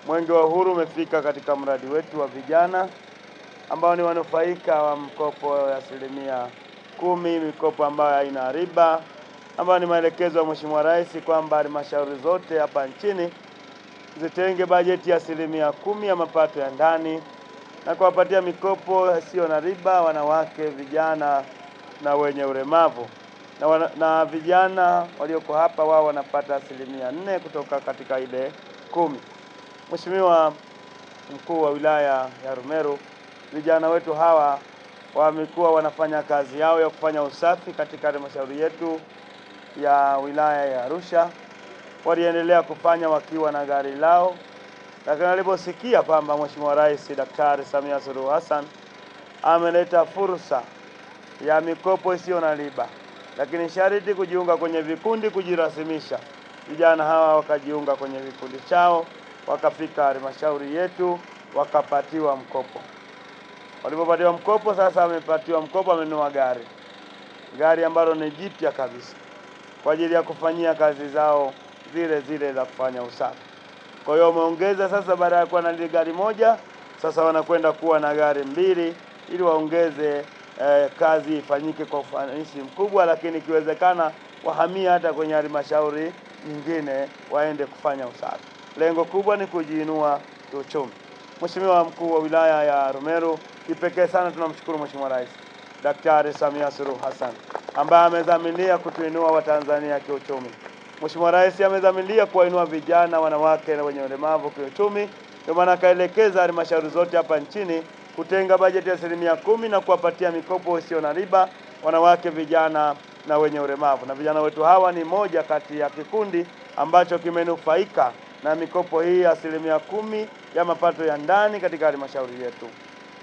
Mwenge wa Uhuru umefika katika mradi wetu wa vijana ambao ni wanufaika wa mkopo ya 10%, mikopo ambayo haina riba, ambayo ni maelekezo ya Mheshimiwa Rais kwamba halmashauri zote hapa nchini zitenge bajeti ya 10% ya mapato ya ndani na kuwapatia mikopo isiyo na riba wanawake, vijana na wenye ulemavu. Na vijana walioko hapa wao wanapata 4% kutoka katika ile 10%. Mheshimiwa Mkuu wa Wilaya ya Rumeru, vijana wetu hawa wamekuwa wanafanya kazi yao ya kufanya usafi katika halmashauri yetu ya wilaya ya Arusha. Waliendelea kufanya wakiwa na gari lao, lakini waliposikia kwamba Mheshimiwa Rais Daktari Samia Suluhu Hassan ameleta fursa ya mikopo isiyo na riba, lakini sharti kujiunga kwenye vikundi, kujirasimisha, vijana hawa wakajiunga kwenye vikundi chao, wakafika halmashauri yetu, wakapatiwa mkopo. Walipopatiwa mkopo, sasa wamepatiwa mkopo, wamenunua gari ambalo ni jipya kabisa kwa ajili ya kufanyia kazi zao zile za kufanya usafi. Kwa hiyo wameongeza sasa, baada ya kuwa na gari moja, sasa wanakwenda kuwa na gari 2 ili waongeze kazi ifanyike kwa ufanisi mkubwa, lakini ikiwezekana wahamia hata kwenye halmashauri nyingine waende kufanya usafi. Lengo kubwa ni kujiinua kiuchumi. Mheshimiwa Mkuu wa Wilaya ya Rumeru, kipekee sana tunamshukuru Mheshimiwa Rais Daktari Samia Suluhu Hassan ambaye amedhamiria kutuinua Watanzania kiuchumi. Mheshimiwa Rais amedhamiria kuwainua vijana, wanawake na wenye ulemavu kiuchumi. Ndio maana akaelekeza halmashauri zote hapa nchini kutenga bajeti ya 10% na kuwapatia mikopo isiyo na riba wanawake, vijana na wenye ulemavu. Na vijana wetu hawa ni moja kati ya kikundi ambacho kimenufaika na mikopo hii ya 10% ya mapato ya ndani katika halmashauri yetu.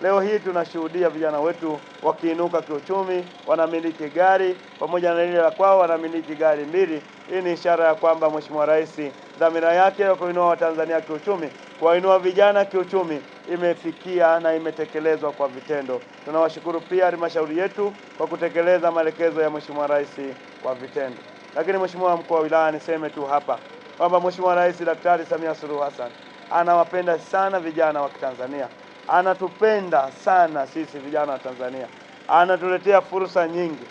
Leo hii tunashuhudia vijana wetu wakiinuka kiuchumi, wanamiliki gari, pamoja na ile la kwao wanamiliki gari 2. Hii ni ishara ya kwamba Mheshimiwa Rais dhamira yake ya kuinua Watanzania kiuchumi, kuwainua vijana kiuchumi imefikia na imetekelezwa kwa vitendo. Tunawashukuru pia halmashauri yetu kwa kutekeleza maelekezo ya Mheshimiwa Rais kwa vitendo. Lakini Mheshimiwa Mkuu wa Wilaya, niseme tu hapa kwamba Mheshimiwa Rais Daktari Samia Suluhu Hassan anawapenda sana vijana wa Kitanzania. Anatupenda sana sisi vijana wa Tanzania. Anatuletea fursa nyingi.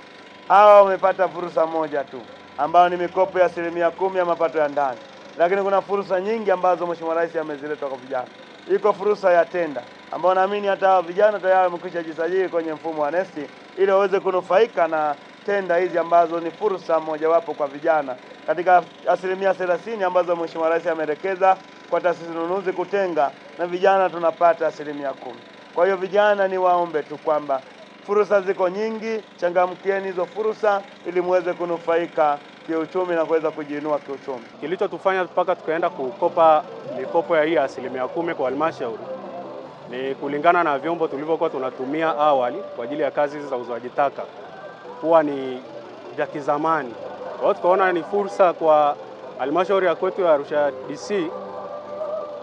Hawa wamepata fursa moja tu ambayo ni mikopo ya 10% ya mapato ya ndani. Lakini kuna fursa nyingi ambazo Mheshimiwa Rais amezileta kwa vijana. Iko fursa ya tenda ambayo naamini hata vijana tayari wamekwisha jisajili kwenye mfumo wa NeST ili waweze kunufaika na tenda hizi ambazo ni fursa mojawapo kwa vijana katika 30% ambazo Mheshimiwa Rais ameelekeza kwa taasisi nunuzi kutenga, na vijana tunapata 10%. Kwa hiyo vijana, ni waombe tu kwamba fursa ziko nyingi, changamkieni hizo fursa ili muweze kunufaika kiuchumi na kuweza kujiinua kiuchumi. Kilichotufanya mpaka tukaenda kukopa mikopo ya hii 10% kwa halmashauri ni kulingana na vyombo tulivyokuwa tunatumia awali kwa ajili ya kazi hizi za uzoaji taka kuwa ni vya kizamani. Kwa hiyo tukaona ni fursa kwa halmashauri ya kwetu ya Arusha DC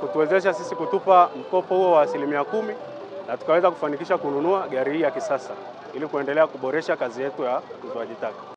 kutuwezesha sisi kutupa mkopo huo wa 10% na tukaweza kufanikisha kununua gari hii ya kisasa ili kuendelea kuboresha kazi yetu ya uzoaji taka.